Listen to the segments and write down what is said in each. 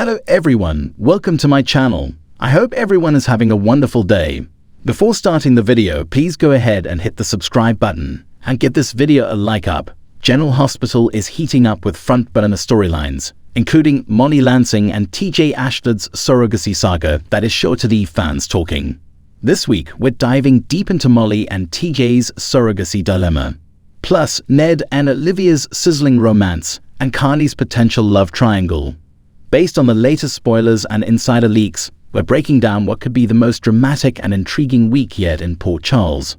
Hello everyone, welcome to my channel. I hope everyone is having a wonderful day. Before starting the video, please go ahead and hit the subscribe button and give this video a like up. General Hospital is heating up with front burner storylines, including Molly Lansing and TJ Ashford's surrogacy saga that is sure to leave fans talking. This week, we're diving deep into Molly and TJ's surrogacy dilemma, plus Ned and Olivia's sizzling romance and Carly's potential love triangle. Based on the latest spoilers and insider leaks, we're breaking down what could be the most dramatic and intriguing week yet in Port Charles.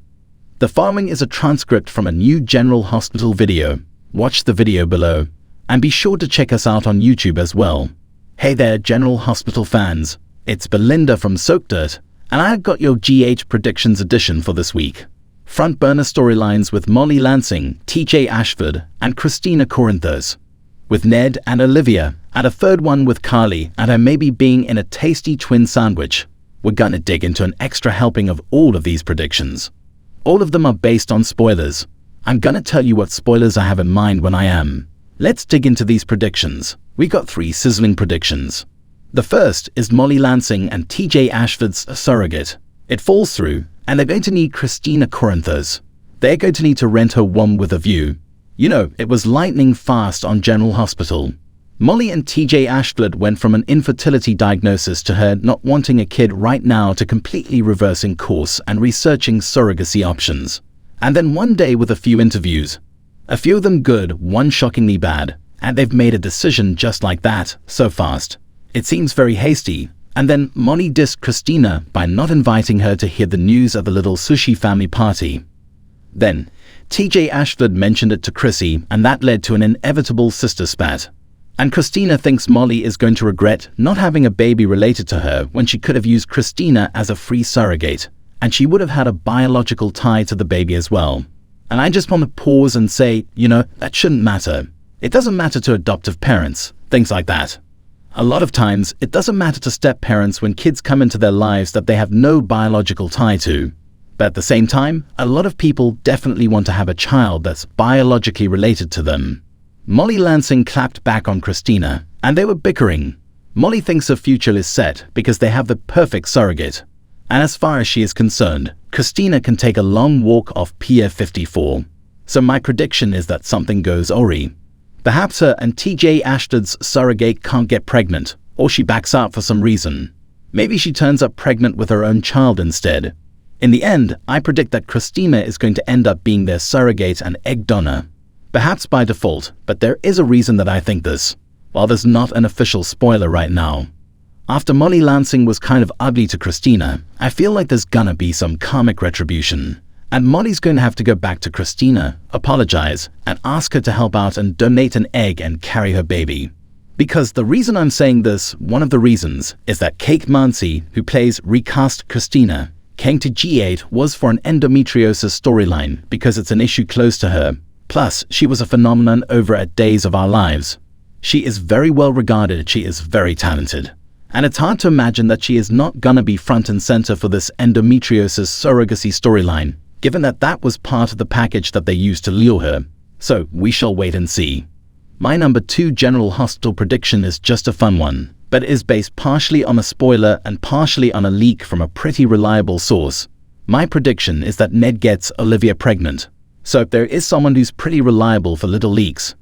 The following is a transcript from a new General Hospital video. Watch the video below, and be sure to check us out on YouTube as well. Hey there, General Hospital fans. It's Belinda from Soak Dirt, and I got your GH Predictions edition for this week. Front burner storylines with Molly Lansing, TJ Ashford, and Christina Corinthos, with Ned and Olivia, and a third one with Carly and her maybe being in a tasty twin sandwich. We're gonna dig into an extra helping of all of these predictions. All of them are based on spoilers. I'm gonna tell you what spoilers I have in mind when I am. Let's dig into these predictions. We got 3 sizzling predictions. The first is Molly Lansing and TJ Ashford's surrogate. It falls through, and they're going to need Christina Corinthos. They're going to need to rent her one with a view. You know, it was lightning fast on General Hospital. Molly and TJ Ashford went from an infertility diagnosis to her not wanting a kid right now to completely reversing course and researching surrogacy options. And then one day with a few interviews. A few of them good, one shockingly bad, and they've made a decision just like that, so fast. It seems very hasty. And then Molly dissed Christina by not inviting her to hear the news of the little sushi family party. Then TJ Ashford mentioned it to Chrissy, and that led to an inevitable sister spat. And Christina thinks Molly is going to regret not having a baby related to her when she could have used Christina as a free surrogate, and she would have had a biological tie to the baby as well. And I just want to pause and say, you know, that shouldn't matter. It doesn't matter to adoptive parents, things like that. A lot of times, it doesn't matter to step-parents when kids come into their lives that they have no biological tie to. But at the same time, a lot of people definitely want to have a child that's biologically related to them. Molly Lansing clapped back on Christina, and they were bickering. Molly thinks her future is set because they have the perfect surrogate. And as far as she is concerned, Christina can take a long walk off Pier 54. So my prediction is that something goes awry. Perhaps her and TJ Ashford's surrogate can't get pregnant, or she backs out for some reason. Maybe she turns up pregnant with her own child instead. In the end, I predict that Christina is going to end up being their surrogate and egg donor. Perhaps by default, but there is a reason that I think this, while there's not an official spoiler right now. After Molly Lansing was kind of ugly to Christina, I feel like there's gonna be some karmic retribution. And Molly's going to have to go back to Christina, apologize, and ask her to help out and donate an egg and carry her baby. Because the reason I'm saying this, one of the reasons, is that Kate Mansi, who plays recast Christina, came to G8 was for an endometriosis storyline because it's an issue close to her. Plus, she was a phenomenon over at Days of Our Lives. She is very well regarded, she is very talented. And it's hard to imagine that she is not gonna be front and center for this endometriosis surrogacy storyline, given that that was part of the package that they used to lure her. So we shall wait and see. My number 2 General Hospital prediction is just a fun one, but is based partially on a spoiler and partially on a leak from a pretty reliable source. My prediction is that Ned gets Olivia pregnant. So if there is someone who's pretty reliable for little leaks,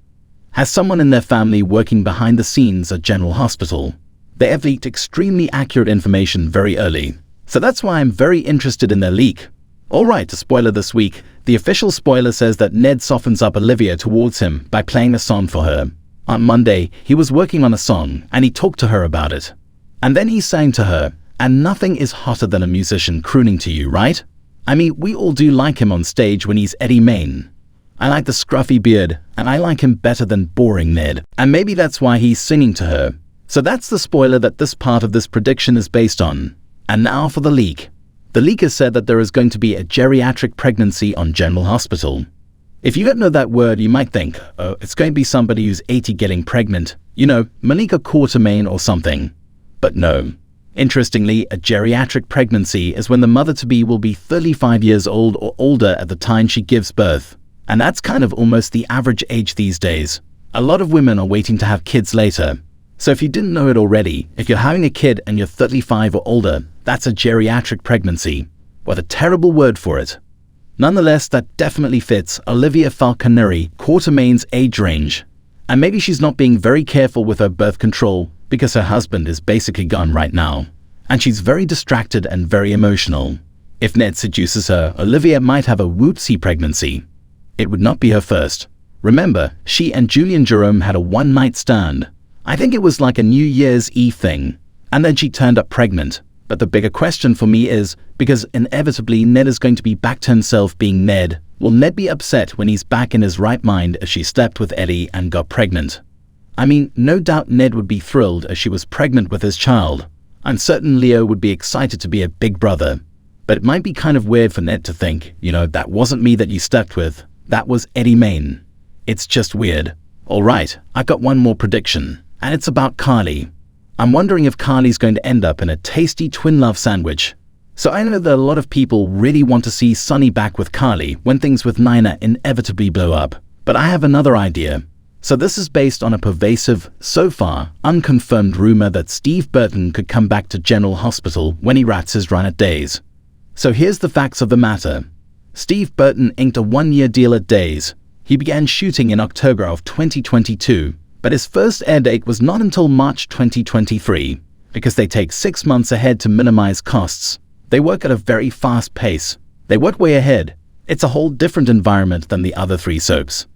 has someone in their family working behind the scenes at General Hospital, they have leaked extremely accurate information very early. So that's why I'm very interested in their leak. Alright, a spoiler this week. The official spoiler says that Ned softens up Olivia towards him by playing a song for her. On Monday, he was working on a song, and he talked to her about it. And then he sang to her, and nothing is hotter than a musician crooning to you, right? I mean, we all do like him on stage when he's Eddie Main. I like the scruffy beard, and I like him better than boring Ned. And maybe that's why he's singing to her. So that's the spoiler that this part of this prediction is based on. And now for the leak. The leaker said that there is going to be a geriatric pregnancy on General Hospital. If you don't know that word, you might think, oh, it's going to be somebody who's 80 getting pregnant. You know, Malika Quartermain or something. But no. Interestingly, a geriatric pregnancy is when the mother-to-be will be 35 years old or older at the time she gives birth. And that's kind of almost the average age these days. A lot of women are waiting to have kids later. So if you didn't know it already, if you're having a kid and you're 35 or older, that's a geriatric pregnancy. What a terrible word for it. Nonetheless, that definitely fits Olivia Falconeri Quartermain's age range. And maybe she's not being very careful with her birth control because her husband is basically gone right now. And she's very distracted and very emotional. If Ned seduces her, Olivia might have a whoopsie pregnancy. It would not be her first. Remember, she and Julian Jerome had a one-night stand. I think it was like a New Year's Eve thing. And then she turned up pregnant. But the bigger question for me is, because inevitably Ned is going to be back to himself being Ned, will Ned be upset when he's back in his right mind as she slept with Eddie and got pregnant? I mean, no doubt Ned would be thrilled as she was pregnant with his child. I'm certain Leo would be excited to be a big brother. But it might be kind of weird for Ned to think, that wasn't me that you slept with. That was Eddie Main. It's just weird. Alright, I've got one more prediction, and it's about Carly. I'm wondering if Carly's going to end up in a tasty twin love sandwich. So I know that a lot of people really want to see Sonny back with Carly when things with Nina inevitably blow up. But I have another idea. So this is based on a pervasive, so far, unconfirmed rumor that Steve Burton could come back to General Hospital when he wraps his run at Days. So here's the facts of the matter. Steve Burton inked a one-year deal at Days. He began shooting in October of 2022, but his first air date was not until March 2023, because they take 6 months ahead to minimize costs. They work at a very fast pace. They work way ahead. It's a whole different environment than the other 3 soaps.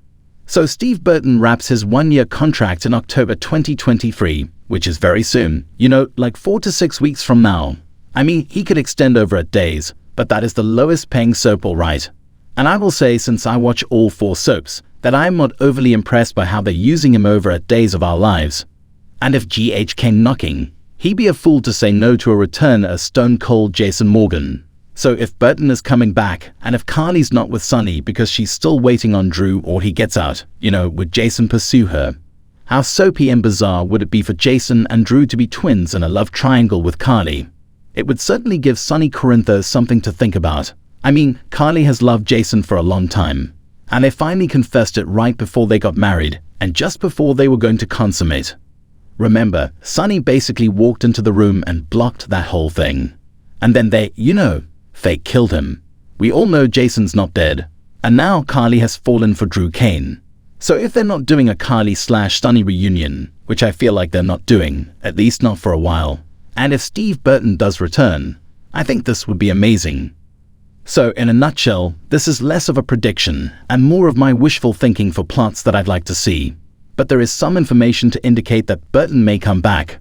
So Steve Burton wraps his one-year contract in October 2023, which is very soon, like 4 to 6 weeks from now. I mean, he could extend over at Days, but that is the lowest paying soap, all right. And I will say, since I watch all 4 soaps, that I am not overly impressed by how they're using him over at Days of Our Lives. And if GH came knocking, he'd be a fool to say no to a return as Stone Cold Jason Morgan. So if Burton is coming back, and if Carly's not with Sonny because she's still waiting on Drew or he gets out, would Jason pursue her? How soapy and bizarre would it be for Jason and Drew to be twins in a love triangle with Carly? It would certainly give Sonny Corintho something to think about. I mean, Carly has loved Jason for a long time. And they finally confessed it right before they got married, and just before they were going to consummate. Remember, Sonny basically walked into the room and blocked that whole thing. And then they, fake killed him. We all know Jason's not dead. And now Carly has fallen for Drew Kane. So if they're not doing a Carly/Sonny reunion, which I feel like they're not doing, at least not for a while, and if Steve Burton does return, I think this would be amazing. So in a nutshell, this is less of a prediction and more of my wishful thinking for plots that I'd like to see. But there is some information to indicate that Burton may come back,